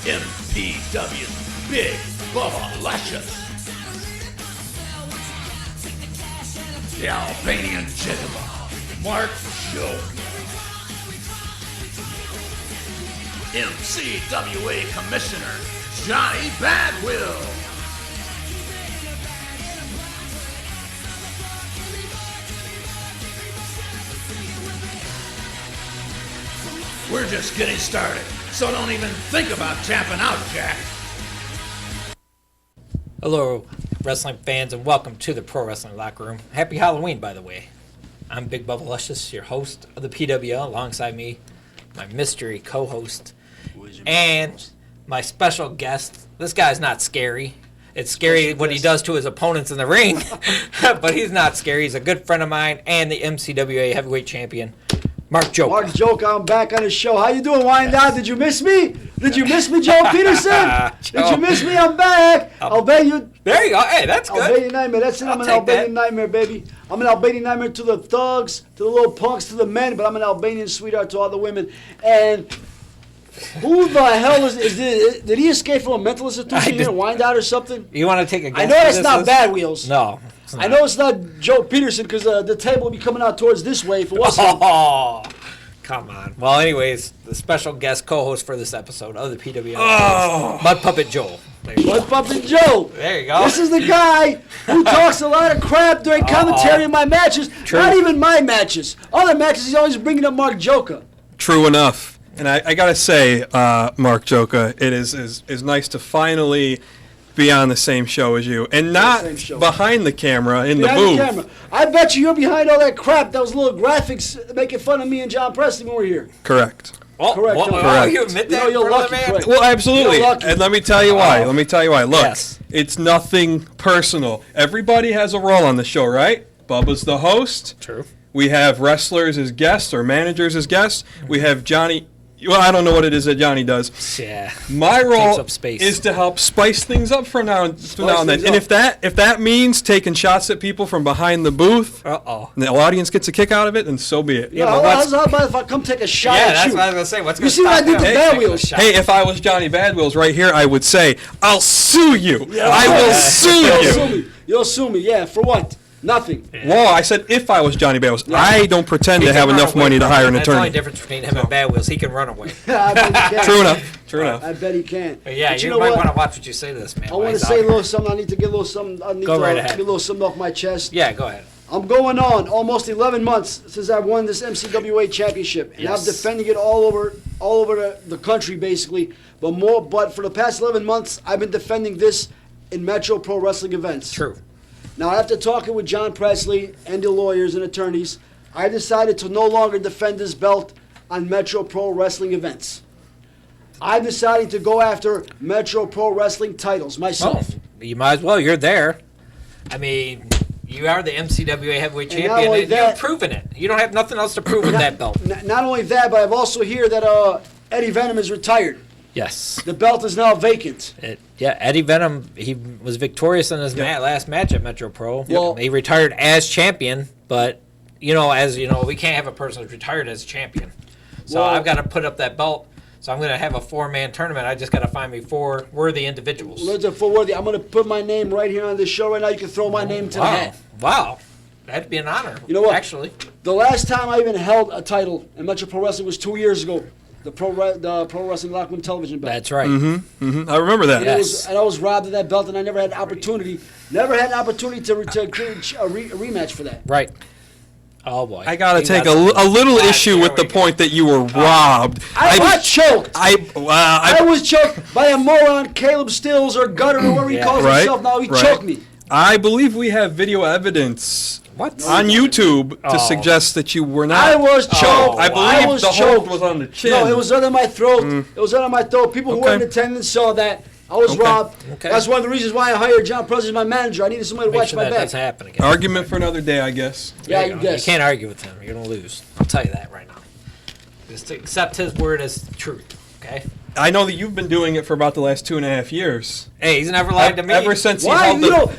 MPW's Big Bubba Luscious. The Albanian Gentleman, Mark Joke. MCWA Commissioner, Johnny Badwill. We're just getting started, so don't even think about tapping out, Jack. Hello, wrestling fans, and welcome to the Pro Wrestling Locker Room. Happy Halloween, by the way. I'm Big Bubba Luscious, your host of the PWL. Alongside me, my mystery co-host, and my special guest. This guy's not scary. It's scary what he does to his opponents in the ring, but he's not scary. He's a good friend of mine and the MCWA heavyweight champion, Mark JOKA. Mark JOKA, I'm back on the show. How you doing, Wyandotte? Yes. Did you miss me? Did you miss me, Joe Peterson? Did you miss me? I'm back. Albanian. There you go. Hey, that's good. Albanian Nightmare. That's it. I'm an Albanian Nightmare, baby. I'm an Albanian Nightmare to the thugs, to the little punks, to the men, but I'm an Albanian sweetheart to all the women. And who the hell did he escape from a mental institution here in Wyandotte or something? You want to take a guess? I know it's not Bad Wheels. No. I know it's not Joe Peterson because the table will be coming out towards this way if it wasn't. Oh, come on. Well, anyways, the special guest co-host for this episode of the PWL is Mud Puppet Joel. Mud Puppet Joe. There you go. This is the guy who talks a lot of crap during commentary in my matches. True. Not even my matches. Other matches, he's always bringing up Mark JOKA. True enough. And I got to say, Mark JOKA, it is nice to finally be on the same show as you. And not behind the camera in the booth. The camera. I bet you're behind all that crap. That was little graphics making fun of me and John Preston when we were here. Correct. Oh, correct. Oh, you admit that? You're lucky, man. Well, absolutely. And let me tell you why. Look, Yes. It's nothing personal. Everybody has a role on the show, right? Bubba's the host. True. We have wrestlers as guests or managers as guests. We have Johnny. Well, I don't know what it is that Johnny does. Yeah. My role up space. is to help spice things up from now and then. And if that means taking shots at people from behind the booth, and the audience gets a kick out of it, then so be it. Yeah, how about if I come take a shot at you? That's what I was going to say. What's you see what I did to Bad Wheels? Hey, if I was Johnny Bad Wheels right here, I would say, I'll sue you. Yeah. I will sue you. You'll sue me, yeah. For what? Nothing. Yeah. Whoa, I said if I was Johnny Bad Wheels. Yeah. I don't pretend to have enough money to hire an attorney. That's the only difference between him and Bad Wheels. He can run away. I bet he can. True enough. I bet he can. But yeah, you might want to watch what you say to this man. I want to say a little something. I need to get a little something. I need to get a little something off my chest. Yeah, go ahead. I'm going on almost 11 months since I've won this MCWA championship, and I'm defending it all over the country basically. But for the past 11 months, I've been defending this in Metro Pro Wrestling events. True. Now, after talking with John Presley and the lawyers and attorneys, I decided to no longer defend this belt on Metro Pro Wrestling events. I'm deciding to go after Metro Pro Wrestling titles myself. Oh, you might as well. You're there. I mean, you are the MCWA heavyweight champion, and you've proven it. You don't have nothing else to prove with that belt. Not only that, but I've also heard that Eddie Venom is retired. Yes. The belt is now vacant. Eddie Venom, he was victorious in his last match at Metro Pro. Well, he retired as champion, but, we can't have a person who's retired as champion. So I've got to put up that belt. So I'm going to have a 4-man tournament. I just got to find me 4 worthy individuals. I'm going to put my name right here on this show right now. You can throw my name to the hat. Wow. That'd be an honor. You know what? Actually. The last time I even held a title in Metro Pro Wrestling was 2 years ago. The Pro Wrestling Locker Room television belt. That's right. I remember that. And I was robbed of that belt, and I never had an opportunity. Never had an opportunity to create a rematch for that. Right. Oh boy. I gotta take a little issue with the point that you were robbed. I was choked. I was choked by a moron, Caleb Stills or Gutter or whatever he calls himself now. He choked me. I believe we have video evidence. On YouTube to suggest that you were not. I was choked. I believe the hold was on the chin. No, it was under my throat. It was under my throat. People who were in attendance saw that. I was robbed. Okay. That's one of the reasons why I hired John Presley as my manager. I needed somebody to watch my back. Doesn't happen again. Argument for another day, I guess. Yeah, you guess. You can't argue with him. You're going to lose. I'll tell you that right now. Just accept his word as truth, okay? I know that you've been doing it for about the last 2.5 years. Hey, he's never lied to me. Ever since Why?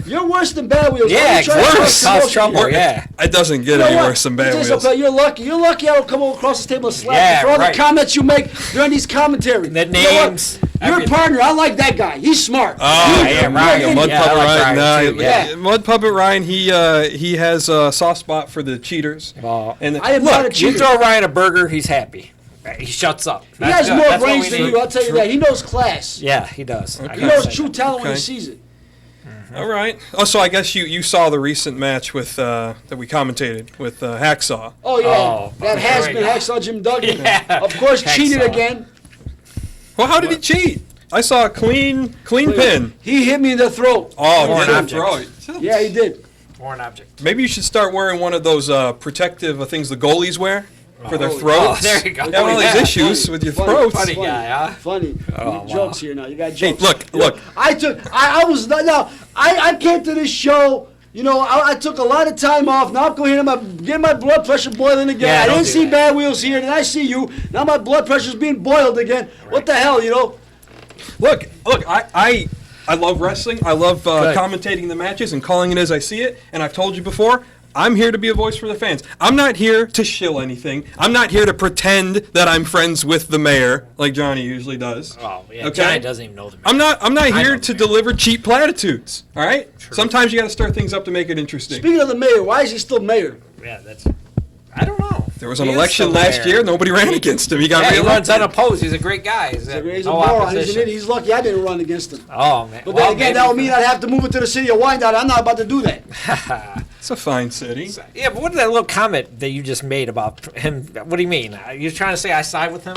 You're worse than Bad Wheels. Yeah, worse. Cause trouble, yeah. It doesn't get any worse than Bad Wheels. You're lucky. You're lucky I don't come across this table and slap you for all the comments you make during these commentaries. The names. Your partner, I like that guy. He's smart. Oh, yeah, Ryan. Mud Puppet Ryan. Ryan, too, yeah. Mud Puppet Ryan, he has a soft spot for the cheaters. Well, And I am not a cheater. you throw Ryan a burger, he's happy. He shuts up. He has more brains than you. I'll tell you that. He knows class. Yeah, he does. He knows true talent when he Okay. sees it. All right. Oh, so I guess you saw the recent match with that we commentated with Hacksaw. Oh, yeah. Oh, that okay, has there been we go. Hacksaw Jim Duggan. Yeah. Of course, cheated Hacksaw. again. Well, how did he cheat? I saw a clean pin. He hit me in the throat. Oh, Foreign did object. throw it. Yeah, he did. Foreign object. Maybe you should start wearing one of those protective things the goalies wear for their Oh, throats. there you go. You have all these Yeah. issues with your Funny. throats. Funny guy, huh? Funny. Oh, Jokes here now. You got jokes. look. I came to this show. I took a lot of time off. Now I'm going here. Getting my blood pressure boiling again. Yeah, I don't didn't do see that. Bad Wheels here. Then I see you. Now my blood pressure's being boiled again. What the hell, Look, I love wrestling. I love commentating the matches and calling it as I see it. And I've told you before, I'm here to be a voice for the fans. I'm not here to shill anything. I'm not here to pretend that I'm friends with the mayor, like Johnny usually does. Oh, yeah. Okay? Johnny doesn't even know the I'm not I here know to the deliver cheap platitudes. All right? True. Sometimes you got to stir things up to make it interesting. Speaking of the mayor, why is he still mayor? Yeah, that's. I don't know. There was an He is election still last there. year. Nobody ran against him. He got Yeah, he runs reelected. unopposed. He's a great guy. He's He's a no moron. opposition. He's lucky I didn't run against him. Oh, man. But then again, that would mean I'd have to move it to the city of Wyandotte. I'm not about to do that. It's a fine city. Yeah, but what is that little comment that you just made about him? What do you mean? You're trying to say I side with him?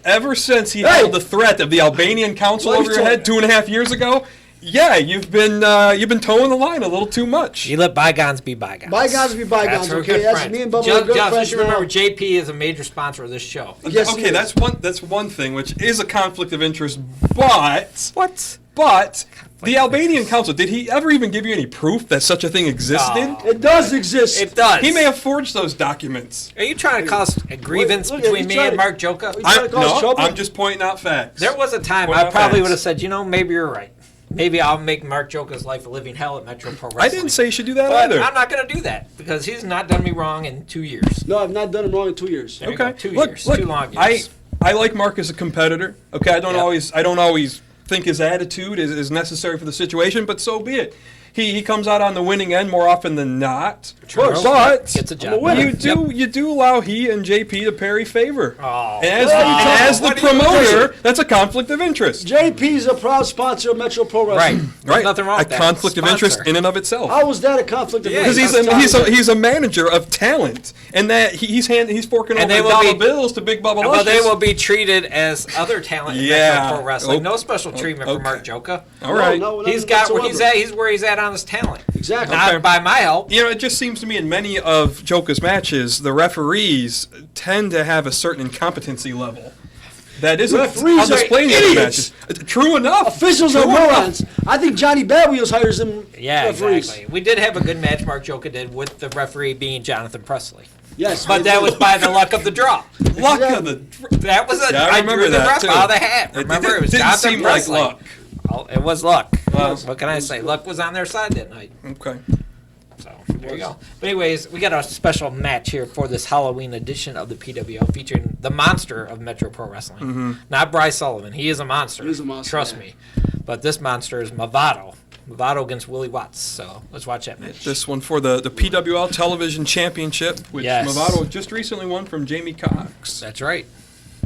Ever since he held the threat of the Albanian council What are over you your head talking- 2.5 years ago, yeah, you've been towing the line a little too much. You let bygones be bygones. Bygones be bygones, We're okay? good That's friends. me and Bubba are Just, good just friends you remember, now. JP is a major sponsor of this show. Yes, he Okay, is. that's one thing, which is a conflict of interest. But What? the Albanian council, did he ever even give you any proof that such a thing existed? No. It does exist. It does. He may have forged those documents. Are you trying to cause a grievance Look, between you me try and to- Mark Joka? You trying to cause No, trouble? I'm just pointing out facts. There was a time What I about probably facts? would have said, maybe you're right. Maybe I'll make Mark Joka's life a living hell at Metro Pro Wrestling. I didn't say you should do that But either. I'm not going to do that because he's not done me wrong in 2 years. No, I've not done him wrong in 2 years. There you go. Okay. 2 Look, years. look, 2 long years. I like Mark as a competitor. Okay, I don't Yep. always think his attitude is necessary for the situation, but so be it. He comes out on the winning end more often than not. True. But Gets a job. a winner. you do allow he and JP to parry favor. Oh. And as, Well, and as the what do you promoter, that's a conflict of interest. JP's a proud sponsor of Metro Pro Right. Wrestling. There's Right, nothing wrong a with that. conflict of interest Sponsor. in and of itself. How was that a conflict of Yeah, Because interest? he's a manager of talent, and that he's forking And over they will dollar be- bills to Big Bubba Well, Luscious. they will be treated as other talent in Yeah. Metro Pro Wrestling. Oh. No special treatment for Okay. Mark Joka. All right. No, no, He's got where he's whatsoever. at. He's where he's at on his talent. Exactly. Not by my help. You know, it just seems to me in many of Joka's matches, the referees tend to have a certain incompetency level. That isn't Referees on display are in the other idiots. matches. True enough. Officials True are enough. morons. I think Johnny Bad Wheels hires them Yeah, referees. exactly. We did have a good match Mark Joka did with the referee being Jonathan Presley. Yes. But that was by the luck of the draw. Luck of the. That was a. Yeah, I remember drew the that, ref too. out of the hat. Remember, it was didn't Jonathan seem Presley. like luck. Oh, it was luck. Well, What can I say? Luck was on their side that night. Okay. So there you go. But anyways, we got a special match here for this Halloween edition of the PWL featuring the monster of Metro Pro Wrestling. Not Bryce Sullivan. He is a monster. He is a monster, Trust yeah. me. But this monster is Movado. Movado against Willie Watts. So let's watch that match. This one for the PWL Television Championship, which Yes. Movado just recently won from Jamie Cox. That's right.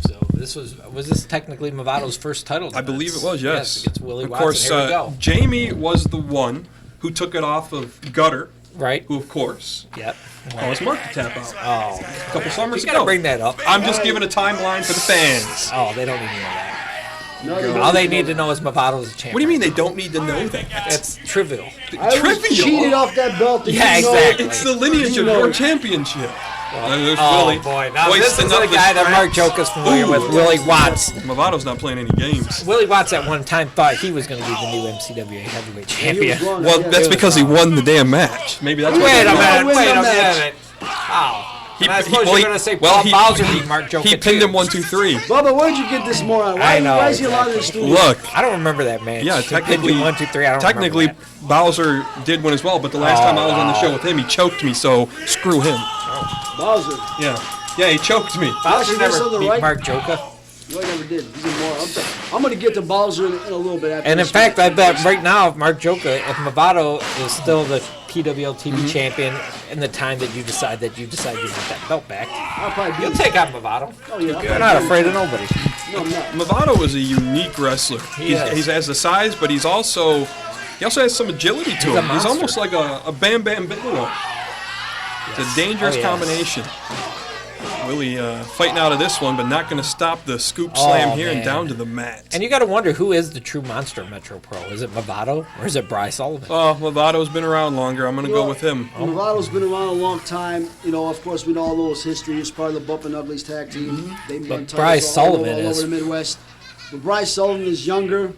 So this was this technically Movado's first title I believe it was, yes. against Willie Of Watts. course, and here we go. Jamie was the one who took it off of Gutter, Right. who, of course, Yep. caused Mark to tap out Oh, a couple summers you gotta ago. bring that up. I'm just giving a timeline for the fans. Oh, they don't even know that. No, they All they don't. need to know is Movado's a champion. What do you mean they don't need to know that? That's trivial. I was Trivial. cheated off that belt. and Yeah, you know exactly. it. It's the lineage You of know your it. championship. There's Oh Willie. boy! Now this hoisting is up the the guy that Mark strap. Joka's familiar with, Willie Watts. Movado's not playing any games. Willie Watts at one time thought he was going to be the new MCWA heavyweight He was champion. wrong, Well, yeah. that's because he won the damn match. Maybe that's Wait a Yeah, minute! win Wait the a match. minute! Wow! He- And I he- suppose well, you're he- going to say well, Paul he- Bowser beat Mark Joka He pinned too. him 1, 2, 3. Bubba, where'd you get this moron? I know, Why is he allowed in the exactly. studio? Look, I don't remember that match. yeah, He pinned technically, him 1, 2, 3. I don't technically, remember Bowser did win as well. But the last time I was on the show with him, he choked me. So screw him. Bowser. Yeah, he choked me. that. Bowser Actually, never that's on the beat right. Mark Joka. No, he never did. He's a moron. I'm going to get to Bowser in a little bit. After And in this fact, one. I bet right now, if Mark Joka, if Movado is still the PWLTV champion in the time that you decide you want that belt back, I'll probably you'll beat take on Movado. Oh, yeah. You're not afraid of nobody. No, I'm not. Movado is a unique wrestler. He has the size, but he also has some agility to He's him. a He's monster. almost like a Bam Bam Bigelow. It's a dangerous Oh, yes. combination. Willie fighting out of this one, but not going to stop the scoop slam here and man. down to the mat. And you got to wonder who is the true monster of Metro Pro. Is it Movado or is it Bryce Sullivan? Oh, Movado's been around longer. I'm going to go with him. Movado's been around a long time. You know, of course, we know all his history. He's part of the Bump and Uglies tag team. They've won titles Bryce all Sullivan over is- the Midwest. But Bryce Sullivan is younger.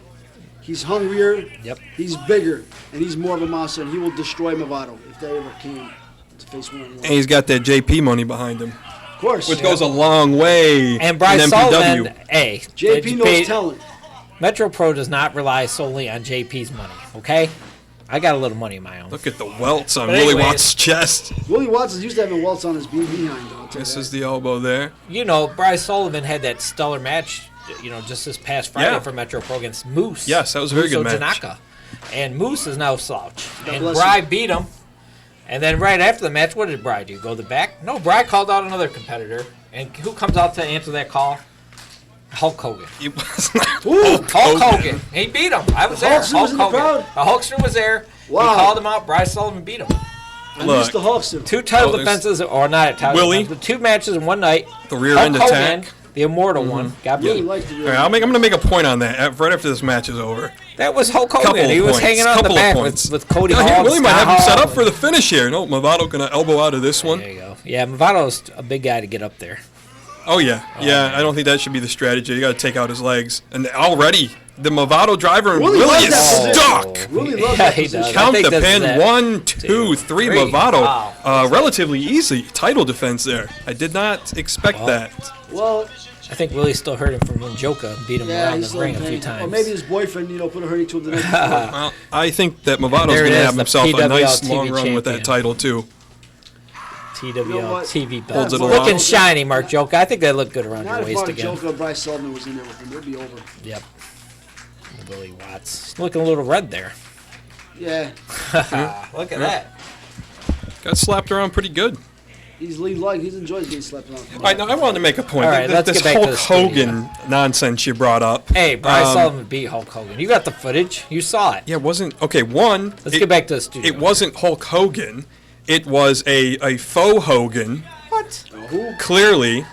He's hungrier. Yep. He's bigger, and he's more of a monster. And he will destroy Movado if they ever came to face one. And he's got that JP money behind him, Of course. which goes a long way And Bryce in Sullivan, MPW. hey, JP knows talent. Metro Pro does not rely solely on JP's money, okay? I got a little money of my own. Look at the welts on But Willie anyways- Watts' chest. Willie Watson used to have a welts on his behind, though. I'll tell you This that. is the elbow there. You know, Bryce Sullivan had that stellar match, just this past Friday Yeah. for Metro Pro against Moose. Yes, that was a very good match. Tanaka. And Moose is now slouch. And bless Bry him. beat him. And then right after the match, what did Bry do? Go to the back? No, Bry called out another competitor. And who comes out to answer that call? Hulk Hogan. It was not Ooh, Hulk Hogan. He beat him. I was The there. Hulkster was in the crowd? The Hulkster was there. Wow. He called him out. Bryce Sullivan beat him. I Look. missed the Hulkster. 2 title Oh, there's- defenses, or not a title Willie. defense, but 2 matches in one night. the rear Hulk end Hogan, attack. the immortal one, got Really beat. liked the All right, I'm going to make a point on that right after this match is over. That was Hulk Couple Hogan. of He was points, hanging out in the couple of back points. with Cody Now, Hall. here, Willie might have him Scott set up Hall. for the finish here. No, Movado going to elbow out of this one. There you go. Yeah, Movado's a big guy to get up there. Oh, yeah. Yeah, I don't think that should be the strategy. You got to take out his legs. And already, the Movado driver and Willie Willie loves is that stuck. position. Willie loves Yeah, that he position. does. I Count think the this is pin. it. 1, 2, 3. Three. Movado. Wow. Relatively easy title defense there. I did not expect that. Well, I think Willie's still hurting from when Joka beat him yeah, around he's the still ring in a few pain. times. Or maybe his boyfriend, put a hurting to him the night before. Well, I think that Movado's There going it to is, have the himself a nice PWL long run with that champion. title, too. TWL You know what? TV belt. Holds it Looking Looking along. shiny, Mark Joka. I think that looked good around Not your if waist Mark again. Joker or Bryce Sullivan was in there with him. It'd be over. Yep. Willie Watts. Looking a little red there. Yeah. Look at that. Got slapped around pretty good. He enjoys getting slapped around. All right, now I wanted to make a point. All right, let's This get back to Hulk the studio. Hogan nonsense you brought up. Hey, Bryce Sullivan beat Hulk Hogan. You got the footage. You saw it. Yeah, it wasn't okay. One, Let's get back to the studio. It wasn't Hulk Hogan. It was a faux Hogan, What? clearly.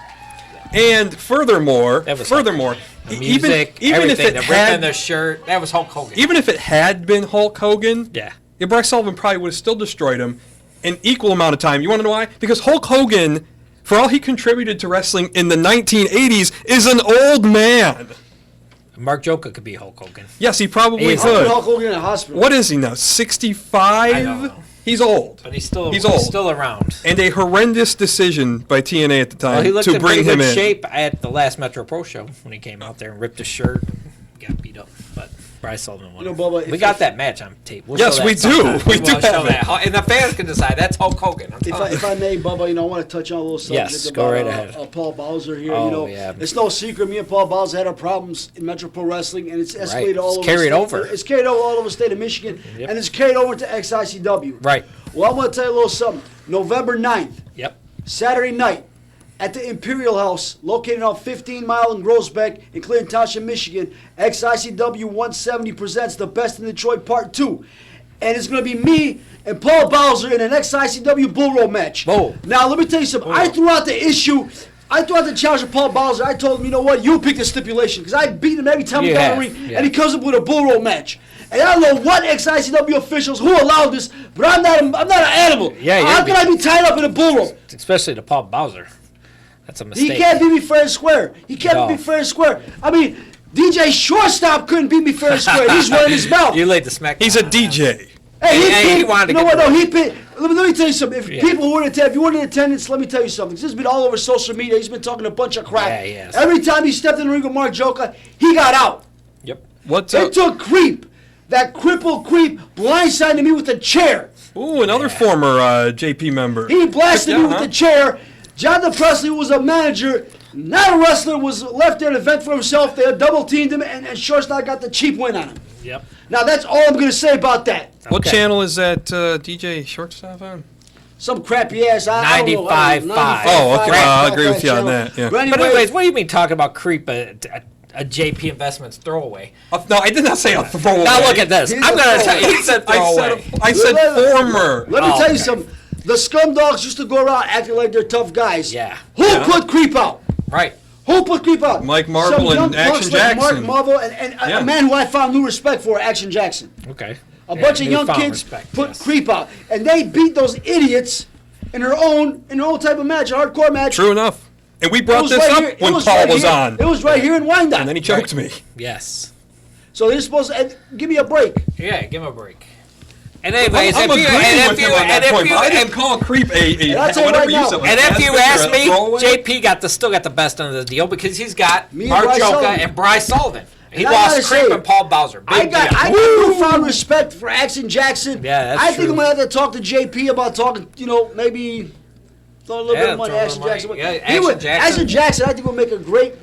And furthermore, That was The even music, if everything, it the rip in had the shirt. That was Hulk Hogan. even if it had been Hulk Hogan, Yeah. Bryce Sullivan probably would have still destroyed him an equal amount of time. You want to know why? Because Hulk Hogan, for all he contributed to wrestling in the 1980s, is an old man. Mark Joka could be Hulk Hogan. Yes, he probably He's Put could. Hulk Hogan in a hospital. What is he now? 65? I don't know. He's old. But he's old. Still around. And a horrendous decision by TNA at the time Well, he looked to in bring pretty him good in. shape at the last Metro Pro show when he came out there and ripped his shirt and got beat up. But Bryce Sullivan won. Bubba, We if- got that match on tape. We'll Yes, show that we do. sometime. We do will show have it. that. And the fans can decide. That's Hulk Hogan. I'm telling If I may, Bubba, I want to touch on a little subject Yes, about go right ahead. Paul Bowser here. Oh, yeah. It's no secret. Me and Paul Bowser had our problems in Metro Pro Wrestling, and it's escalated Right. all It's over. carried the state. over. It's carried over all over the state of Michigan, Yep. and it's carried over to XICW. Right. Well, I'm going to tell you a little something. November 9th, Yep. Saturday night, at the Imperial House, located on 15 Mile in Groesbeck in Clinton Township, Michigan, XICW 170 presents The Best in Detroit Part 2. And it's going to be me and Paul Bowser in an XICW Bull Rope match. Whoa. Now, let me tell you something. I threw out the issue. I threw out the challenge to Paul Bowser. I told him, you know what, you pick the stipulation. Because I beat him every time we got in the ring. Yeah. And he comes up with a Bull Rope match. And I don't know what XICW officials who allowed this, but I'm not an animal. Yeah, How can I be tied up in a bull rope? Especially to Paul Bowser. That's a mistake. He can't beat me fair and square. He can't No. beat me fair and square. I mean, DJ Shortstop couldn't beat me fair and square. He's running his mouth. You laid the smack. He's a DJ. He wanted to you know get what? the- No, he picked. Let me tell you something. If Yeah. people weren't if you weren't in attendance, let me tell you something. This has been all over social media. He's been talking a bunch of crap. Yeah, he has. Every time he stepped in the ring with Mark Joka, he got out. Yep. What's It up? took Creep, that crippled Creep, blindsided me with a chair. Ooh, another former JP member. He blasted Took me down, with huh? the chair. Jonathan Presley, who was a manager, Not a wrestler was left there to vent for himself. They double teamed him, and Shortstop got the cheap win on him. Yep. Now that's all I'm going to say about that. What Okay. channel is that DJ Shortstop on? Some crappy ass. I don't know. 95.5. Oh, okay. I'll agree with you on channel. that. Yeah. But But anyway, anyways, what do you mean talking about creep a JP Investments throwaway? No, I did not say a throwaway. Now look at this. He's I'm a going to tell you. throwaway. He said I throwaway. said Let- former. let me Oh, tell you okay. something. The scum dogs used to go around acting like they're tough guys. Yeah. Who Yeah. put creep out? Right. Who put creep out? Mike Marvel Some young and Action punks like Jackson. Mark Marvel and Yeah. a man who I found new respect for, Action Jackson. Okay. A bunch of young newfound kids respect, put yes. creep out, and they beat those idiots in their own type of match, a hardcore match. True enough. And we It brought was this right up here- it when was Paul right was here- on. It was right here in Wyandotte. And then he choked me. Yes. So they're supposed to give me a break. Yeah, give him a break. And anyways, I'm if you agreeing and with if him you on that and point, if you but I didn't and, call creep a I'll tell you whatever right you now. said. and if you ask me, throwaway. JP still got the best end of the deal because he's got Me and Mark Bryce Joka Sullivan. and Bryce Sullivan. He And I gotta lost Creep say, and Paul Bowser. I Big got deal. newfound respect for Action Jackson. Yeah, that's I think true. I'm gonna have to talk to JP about talking. Maybe throw a little bit Yeah, of money throw a at little Action Jackson. money. Yeah, He Action would- Jackson. Action Jackson, I think will make a great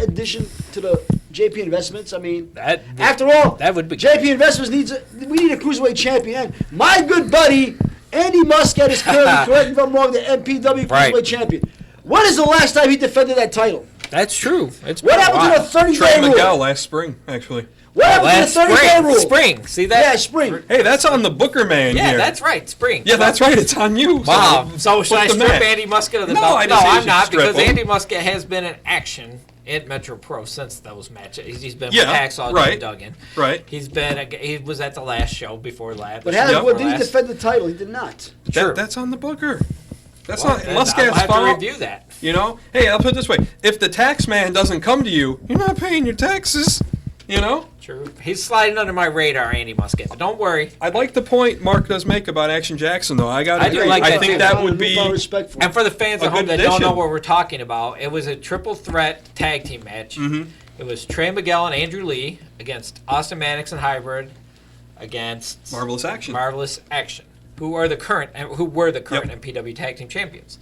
addition to the JP Investments. I mean, That- after all, that would be JP Investments we need a cruiserweight champion. My good buddy Andy Muscat is currently, correct me if I'm wrong, the MPW Right. cruiserweight champion. When is the last time he defended that title? That's true. It's What been a happened while. to the 30-day Trey rule? Miguel last spring, actually. What happened Last to the 30-day spring. rule? Spring. See that? Yeah, spring. Hey, that's on the Booker man Yeah, here. that's right. Spring. Yeah, that's right. It's on you. Wow. So should I Flip the strip match. Andy Muscat of the No, belt? I didn't say you I'm should not strip because him. Andy Muscat has been in action at Metro Pro since those matches. He's been with Yeah, Hacksaw right. and Duggan. Right. He was at the last show before last. But Yep. did he defend the title? He did not. True. That's on the Booker. That's Well, not then Muscat's I'll have to fault. review that. You know? Hey, I'll put it this way. If the tax man doesn't come to you, you're not paying your taxes. You know? True. He's sliding under my radar, Andy Muscat. But don't worry. I like the point Mark does make about Action Jackson, though. I I do agree. like I that, think too. that would be. Respectful. And for the fans A at home good that don't know addition. what we're talking about, it was a triple threat tag team match. Mm-hmm. It was Trey Miguel and Andrew Lee against Austin Mannix and Hybrid against Marvelous Action. Marvelous Action, who were the current MPW tag team champions.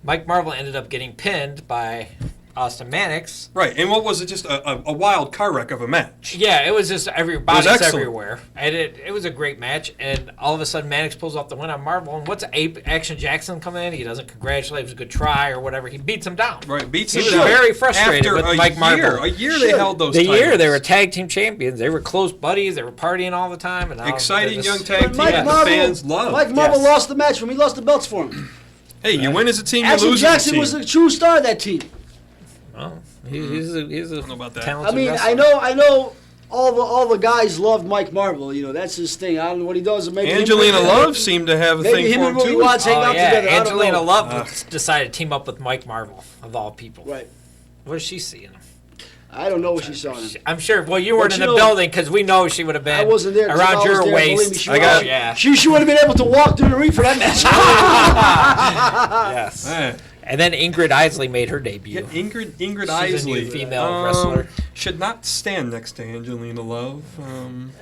Mike Marvel ended up getting pinned by Austin Mannix. Right, and what was it? Just a wild car wreck of a match. Yeah, it was just bodies excellent. everywhere, and it was a great match. And all of a sudden, Mannix pulls off the win on Marvel. And what's Action Jackson coming in? He doesn't congratulate. It was a good try or whatever. He beats him down. Right, beats He him was down. very frustrated After with a Mike year. Marvel. A year Sure. they held those The titles. year they were tag team champions. They were close buddies. They were partying all the time. And now Exciting they're young just- tag team Mike that the Marvel, fans love. Mike Marvel Yes. lost the match for him. He lost the belts for him. Hey, you win as a team, you Action lose as a Jackson team. was the true star of that team. Oh, he's a know about that. talented I mean, wrestler. I know all the guys loved Mike Marvel. You know, that's his thing. I don't know what he does. Maybe Angelina Love seemed to have a maybe thing him for and him Willie too. Watts hang out yeah, together. I don't Angelina know. Love decided to team up with Mike Marvel of all people. Right. What does she see in him? I don't know what she saw in him. I'm sure. Well, you weren't But in you the know, building because we know she would have been I wasn't there. 'cause if I around was your there, believe me, waist. she I got- would- yeah. She would have been able to walk through the ring for that match. Yes. Eh. And then Ingrid Isley made her debut. Yeah, Ingrid She's a Isley, new female wrestler. should not stand next to Angelina Love.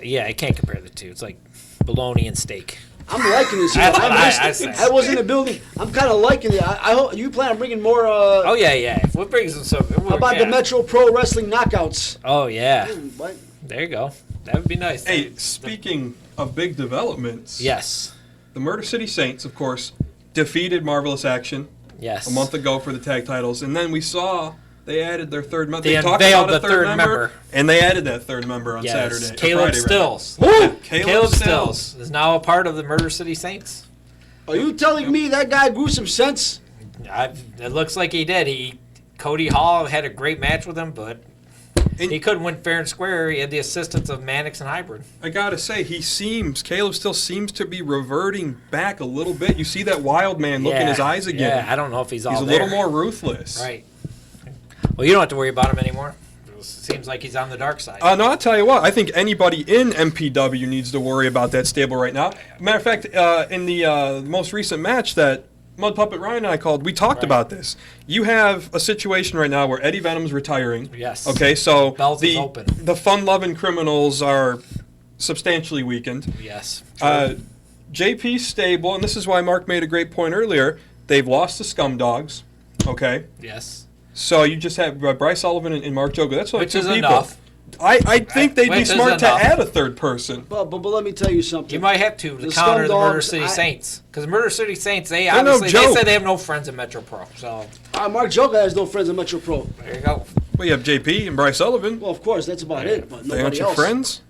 Yeah, I can't compare the two. It's like bologna and steak. I'm liking this. That's I what missed I it. said. I was in the building. I'm kind of liking it. I hope you plan on bringing more. Oh yeah, yeah. What brings us up? How about the Metro Pro Wrestling Knockouts? Oh yeah. What? There you go. That would be nice. Hey, speaking of big developments, Yes. the Murder City Saints, of course, defeated Marvelous Action Yes. a month ago for the tag titles, and then we saw they added their third member. They talked unveiled about a the third member. and they added that third member on Yes. Saturday. Caleb Friday, rather. Stills. Yeah, Caleb Stills is now a part of the Murder City Saints. Are you telling me that guy grew some sense? It looks like he did. Cody Hall had a great match with him, but And- he couldn't win fair and square. He had the assistance of Mannix and Hybrid. I gotta say, Caleb still seems to be reverting back a little bit. You see that wild man look in his eyes again. Yeah, I don't know if he's all He's a there. little more ruthless. Right. Well, you don't have to worry about him anymore. It seems like he's on the dark side. No, I'll tell you what. I think anybody in MPW needs to worry about that stable right now. Matter of fact, in the most recent match that Mud Puppet Ryan and I called, we talked about this. You have a situation right now where Eddie Venom's retiring. Yes. Okay, so Belt is open. the fun-loving criminals are substantially weakened. Yes. JP's stable, and this is why Mark made a great point earlier, they've lost the Scum Dogs. Okay. Yes. So you just have Bryce Sullivan and Mark GJOKA. That's only Which two is people. enough. I think they'd be Which is smart to enough. add a third person. But let me tell you something. You might have to The counter the Murder Scumdogs, City Saints. Because Murder City Saints, they They're no obviously they joke. say they have no friends in Metro Pro. So Mark GJOKA has no friends in Metro Pro. there you go. Well, you have JP and Bryce Sullivan. Well, of course, that's about it. But They aren't nobody your else. friends?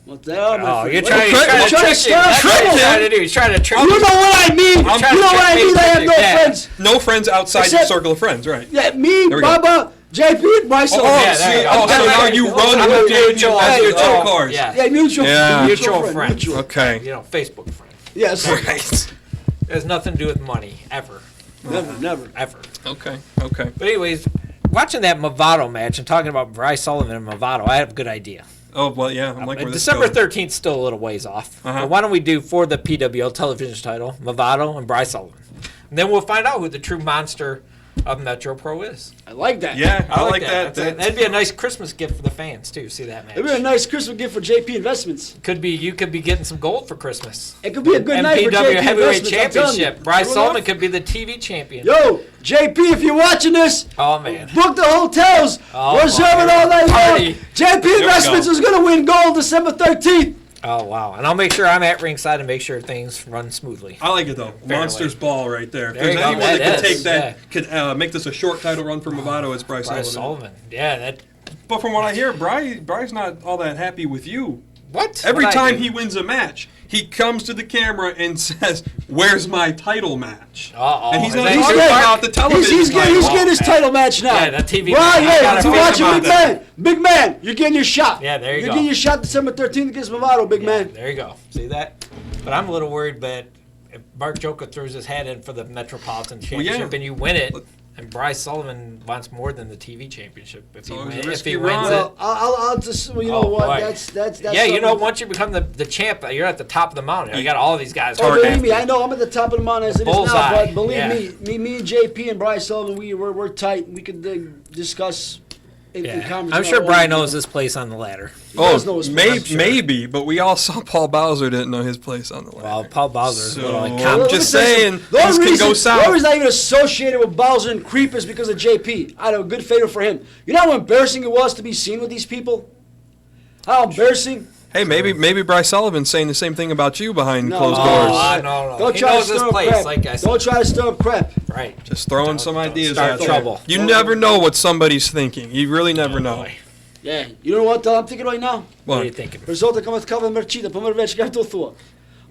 What the hell, my Oh, friend? you're What trying, are you're you trying to trying trick you. That's what trouble, you're trying man? to do. You're trying to trick You know what I mean. You know trying to what I trick mean. me I have with no your dad. friends. No friends outside Except- the circle of friends, right? Yeah, me, There we go. Baba, JP, and Bryce. Oh, yeah, there you go. so now you run I'm with a JP mutual- as your mutual- trump cards. Yeah. Yeah, mutual, Yeah. Mutual friend. Mutual. Okay. You know, Facebook friend. Yes. Right. It has nothing to do with money, ever. Never. Ever. Okay. Okay. But anyways, watching that Movado match and talking about Bryce Sullivan and Movado, I have a good idea. Oh, well, yeah. I'm like, where this December going. 13th is still a little ways off. Uh-huh. But why don't we do for the PWL television title, Movado and Bryce Sullivan? And then we'll find out who the true monster of Metro Pro is. I like that. Yeah, I like that. That'd be a nice Christmas gift for the fans, too, see that match. It'd be a nice Christmas gift for JP Investments. You could be getting some gold for Christmas. It could be a good night for MPW JP Heavyweight Investments. I'm telling you. Championship. Bryce True Sullivan enough. could be the TV champion. Yo, JP, if you're watching this, Oh, man. book the hotels. Oh, We're my serving God. all night Party. long. JP Investments go. is going to win gold December 13th. Oh, wow. And I'll make sure I'm at ringside and make sure things run smoothly. I like it, though. Monsters Ball right there. There you Because go. anyone that That could take is, that, could make this a short title run for Movado is Bryce Bryce Sullivan. Sullivan. Yeah, that. But from what I hear, Bry's not all that happy with you. What? Every What'd I time do? he wins a match, he comes to the camera and says, "Where's my title match?" Uh-oh. And he's Is not that talking true, Mark? about the television He's getting his Oh, title match now. Yeah, the TV Right, match. I yeah, gotta if you think watching, about big that. man. Big man, you're getting your shot. Yeah, there you You're go. getting your shot December 13th against Movado, big man. There you go. See that? But I'm a little worried that if Mark GJOKA throws his hat in for the Metropolitan Championship and you win it, and Bryce Sullivan wants more than the TV championship if he, So it's a if risky he wins run. it. Well, I'll just, well, you know Oh, what? boy. That's Yeah, you know, something- once you become the champ, you're at the top of the mountain. You got all these guys. Oh, hard believe me, after. I know I'm at the top of the mountain as it is now, Bullseye, but believe yeah. me and JP and Bryce Sullivan, we're tight. We could discuss in Yeah. conversation. I'm sure Brian knows his place on the ladder. He does know his place. sure. maybe, but we all saw Paul Bowser didn't know his place on the ladder. Well, Paul Bowser is a little like So- common. Let me Just tell you saying, something. things can go south. The only reason I even associated with Bowser and Creep is because of JP. I had a good favor for him. You know how embarrassing it was to be seen with these people? How embarrassing? Hey, maybe Bryce Sullivan's saying the same thing about you behind No. closed Oh, doors. No. Don't He try to knows his stir up place, crap. like I said. Don't try to stir up crap. Right. Just throwing some don't ideas start out there. trouble. You never know what somebody's thinking. You really never know. Boy. Yeah. You know what I'm thinking right now? What are What? you thinking? Rezulta kam të ka dhe mërqita, për mërveç ka të thua.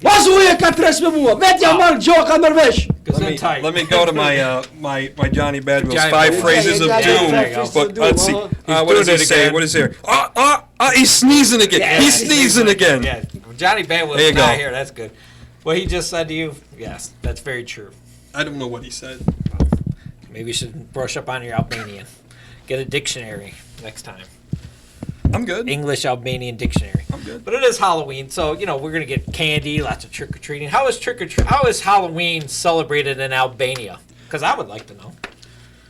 Bazuja ka tres me mua, vetja Mark GJOKA mërveç. Let me go to my my Johnny Badwell's Johnny 5 Badwell. phrases of Yeah, doom. there you go. But let's see. What does doing he it say? again. What is here? He's sneezing again. Yeah, He's sneezing again. Yeah, Johnny Badwell There you is not go. here. That's good. What he just said to you, yes, that's very true. I don't know what he said. Maybe you should brush up on your Albanian. Get a dictionary next time. I'm good. English Albanian dictionary. I'm good. But it is Halloween, so you know we're gonna get candy, lots of trick or treating. How is Halloween celebrated in Albania? Because I would like to know.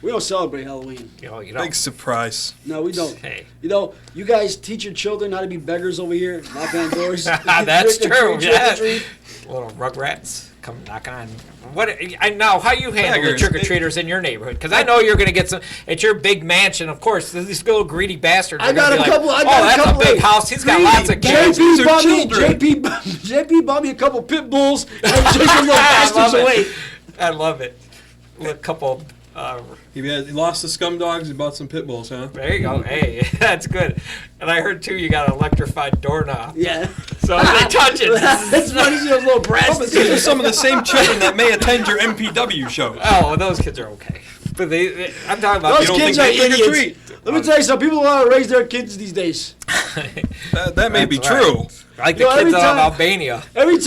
We don't celebrate Halloween. You know. Big surprise. No, we don't. Hey. You know, you guys teach your children how to be beggars over here, knock on doors. That's trick or true. treat, trick or Yeah. treat. Little rugrats come knocking on. What I know how you handle Beggars. the trick or treaters in your neighborhood, because I know you're gonna get some at your big mansion. Of course, these little greedy bastards. I are gonna got be a couple. Like, I got oh, a that's couple. a big house. He's got lots of kids. These JP are bought me. children. JP bought me a couple pit bulls and chased the little bastards away. I love it. A couple. He lost the scum dogs. He bought some pit bulls, huh? There you go. Hey, that's good. And I heard too, you got an electrified doorknob. Yeah. So if they touch it. That's funny. Those little brats. These are some of the same children that may attend your MPW shows. Oh, well, those kids are okay. But I'm talking about Those don't kids think are they trick or idiots. Let me tell you something. People want to raise their kids these days. That may be That's right. true. like the Yo, kids every out of time- Albania. Every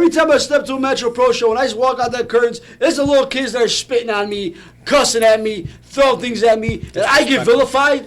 time I step to a Metro Pro show and I just walk out that curtains, there's the little kids that are spitting on me, cussing at me, throwing things at me, and I get vilified.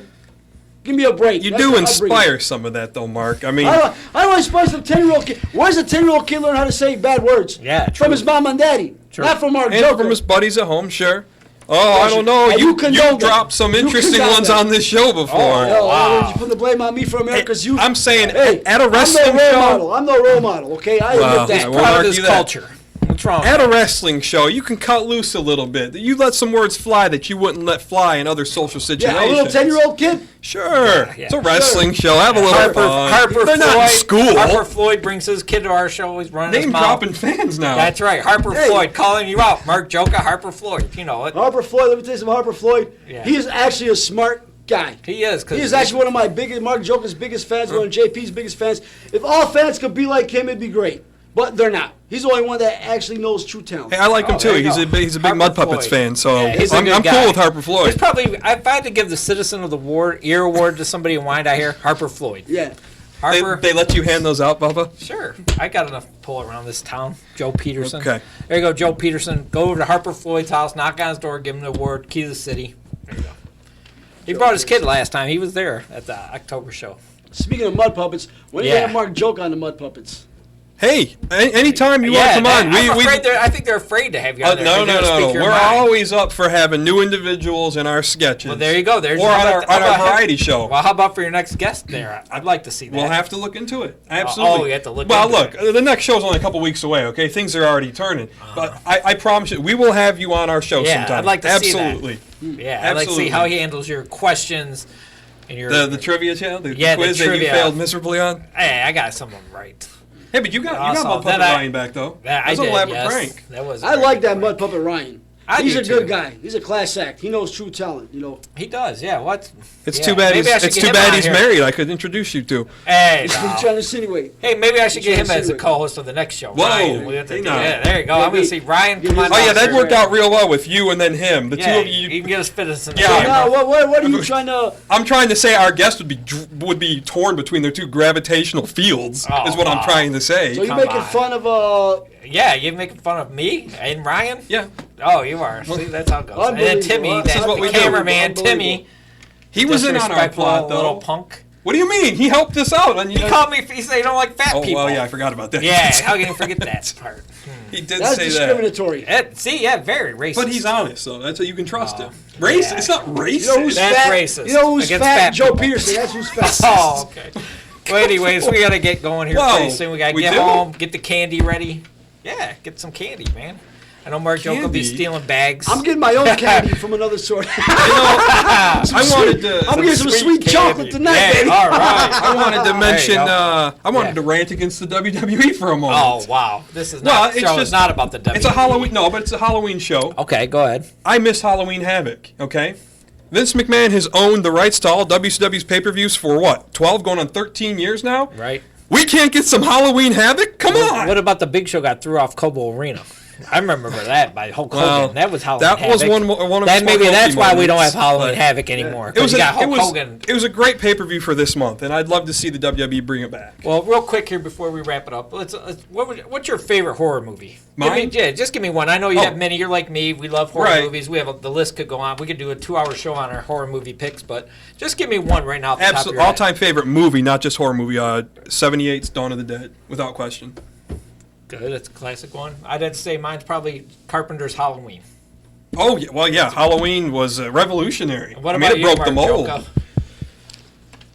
Give me a break. You That's do what I bring. inspire some of that, though, Mark. I mean, I don't inspire some 10-year-old kid. Where's a 10-year-old kid learn how to say bad words? Yeah, From true. his mom and daddy. True. Not from our and joke. from his buddies at home, sure. Oh, I don't know. And You you condone dropped that. some You interesting condone ones that. on this show before. wow. You put the blame on me for America's youth. I'm saying Hey, at a wrestling I'm no role show. model. I'm no role model, okay? I Well, admit I that. won't Part of argue this that. culture. We'll wrong? At a wrestling show, you can cut loose a little bit. You let some words fly that you wouldn't let fly in other social situations. Yeah, a little 10-year-old kid. Sure. Yeah. It's a wrestling show. Have a little fun. Harper They're Floyd, not in school. Harper Floyd brings his kid to our show. He's running his Name mouth. dropping fans now. That's right. Harper Floyd calling you out. Mark Joka, Harper Floyd. You know it. Harper Floyd, let me tell you something. Harper Floyd, Yeah. he is actually a smart guy. He is. He is actually one of my biggest, Mark Joker's biggest fans, one of JP's biggest fans. If all fans could be like him, it'd be great. But they're not. He's the only one that actually knows true talent. Hey, I like him Oh, too. there you He's go. a big Harper Mud Puppets Floyd. fan, so Yeah, he's a I'm good cool guy. with Harper It's Floyd. probably, if I had to give the Citizen of the Year award to somebody in Wyandotte here, Harper Floyd. Yeah. Harper. They let you hand those out, Bubba? Sure. I got enough pull around this town. Joe Peterson. Okay. There you go, Joe Peterson. Go over to Harper Floyd's house, knock on his door, give him the award, key to the city. There you go. He brought his kid last time. He was there at the October show. Speaking of Mud Puppets, when are you Yeah. going to Mark Joke on the Mud Puppets? Hey, anytime you want to come on, I think they're afraid to have you on there. no. They're gonna speak your We're mind. always up for having new individuals in our sketches. Well, there you go. There's Or on how our about variety show. Well, how about for your next guest there? I'd like to see that. We'll have to look into it. Absolutely. you have to look Well, into look, the next show's only a couple weeks away, okay? Things are already turning. But I promise you, we will have you on our show Yeah, sometime. I'd like to see that. Absolutely. Yeah, I'd like to see how he handles your questions and your. The trivia channel, the Yeah, the quiz that you trivia. failed miserably on. Hey, I got some of them right. Hey, but you got Awesome. Mud Puppet Then I- Ryan back though. Yeah, I That's did. an elaborate Yes. prank. That was. a I very like good that prank. Mud Puppet Ryan. I He's do a good too. guy. He's a class act. He knows true talent, you know. He does. Yeah. What? It's Yeah, too bad maybe I should it's get too him bad on he's here. married. I could introduce you to. Hey. He's no. trying to insinuate. Hey, maybe I should get him Trying to as a insinuate. co-host of the next show. Whoa. Ryan. We have to Hey, do now. that. There you go. Yeah, I'm going we- to see Ryan come yeah, on. Oh yeah, down that there. worked out real well with you and then him. The Yeah, two of you you. can get us fit us in the Yeah. camera. Now, what are you trying to... I'm trying to say our guest would be torn between their two gravitational fields. Oh, is what I'm wow. trying to say. So you're Come making on. fun of... Yeah, you're making fun of me and Ryan? Yeah. Oh, you are. See, that's how it goes. And then Timmy, Unbelievable. This is that's what the we do. cameraman, Unbelievable. Timmy. He was in on our disrespectful plot though. little punk. What do you mean? He helped us out. And He called me. He said you don't like fat Oh people. well, yeah, I forgot about that. Yeah, how can you forget that part? He did That's say that. discriminatory. See, yeah, very racist. But he's honest, so that's how you can trust Oh, him. Race? yeah. It's not racist. You know who's That's fat? racist. You know who's Against fat? fat Joe people. Peterson. That's who's fat. Oh, okay. Well, anyways, we gotta get going here Whoa, pretty soon. We gotta we get do? home, get the candy ready. Yeah, get some candy, man. I know Mark Joke will be Candy? stealing bags. I'm getting my own candy from another source. I wanted to. I'm getting some sweet candy. chocolate tonight, Yeah, baby. all right. I wanted to There you mention. go. I wanted Yeah. to rant against the WWE for a moment. Oh wow, this is Well, not. it's show is just- not about the WWE. It's a Halloween. No, but it's a Halloween show. Okay, go ahead. I miss Halloween Havoc. Okay. Vince McMahon has owned the rights to all WCW's pay-per-views for what? 12 going on 13 years now. Right. We can't get some Halloween Havoc? Come on. What about the Big Show got threw off Cobo Arena? I remember that by Hulk Hogan. Well, That was Halloween that Havoc. was one of That the maybe Smart that's Hulky why we don't have moments, Halloween but Havoc anymore. It was, You got Hulk it, Hogan. was, it was a great pay-per-view for this month, and I'd love to see the WWE bring it back. Well, real quick here before we wrap it up, what's your favorite horror movie? Mine? Just give me one. I know you Oh. have many. You're like me. We love horror Right. movies. We have the list could go on. We could do a 2-hour show on our horror movie picks, but just give me one right now. Off the top of Absolutely, your head. all-time favorite movie, not just horror movie. 78's Dawn of the Dead, without question. Good. It's a classic one. I'd have to say mine's probably Carpenter's Halloween. Oh yeah, well yeah, Halloween was revolutionary. What I mean, about it you, broke Mark the mold. Joka?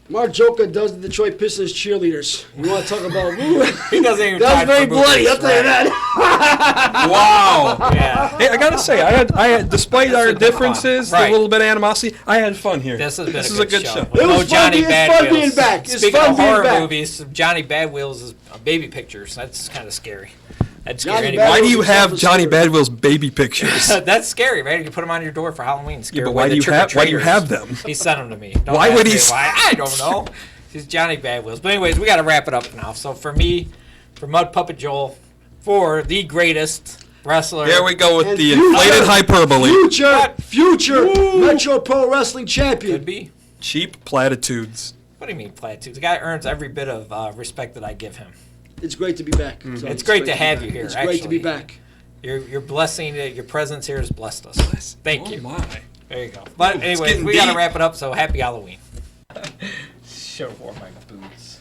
Mark Joker does the Detroit Pistons cheerleaders. You want to talk about... Ooh, He doesn't even. that was try very for movies, bloody, I'll tell you right. that. Wow. Yeah. Hey, I gotta say, I had despite our has been fun. differences, Right. a little bit of animosity, I had fun here. This has been is a a good good show. show. We It know was fun Johnny being- it's fun Bad being Wheels. back. It's Speaking fun of being horror back. movies, Johnny Bad Wheels is baby pictures. That's kind of scary. That's Johnny scary. Bad Why do Wheels you is have self-assured. Johnny Badwill's baby pictures? That's scary, man. You can put them on your door for Halloween. Scare Yeah, but away why the do you have them? He sent them to me. Don't Why ask would he me s- why. I don't know. He's Johnny Bad Wheels. But anyways, we got to wrap it up now. So for me, for Mud Puppet Joel, for the greatest wrestler. There we go with And the future- inflated hyperbole. Future Metro Pro Wrestling champion. Could be. Cheap platitudes. What do you mean platitudes? The guy earns every bit of respect that I give him. It's great to be back. So It's great to be have back. you here, It's great to be actually. back. Your blessing, your presence here has blessed us. Thank Oh you. my. There you go. But It's anyways, getting we got to deep. wrap it up, so happy Halloween. Show for my boots.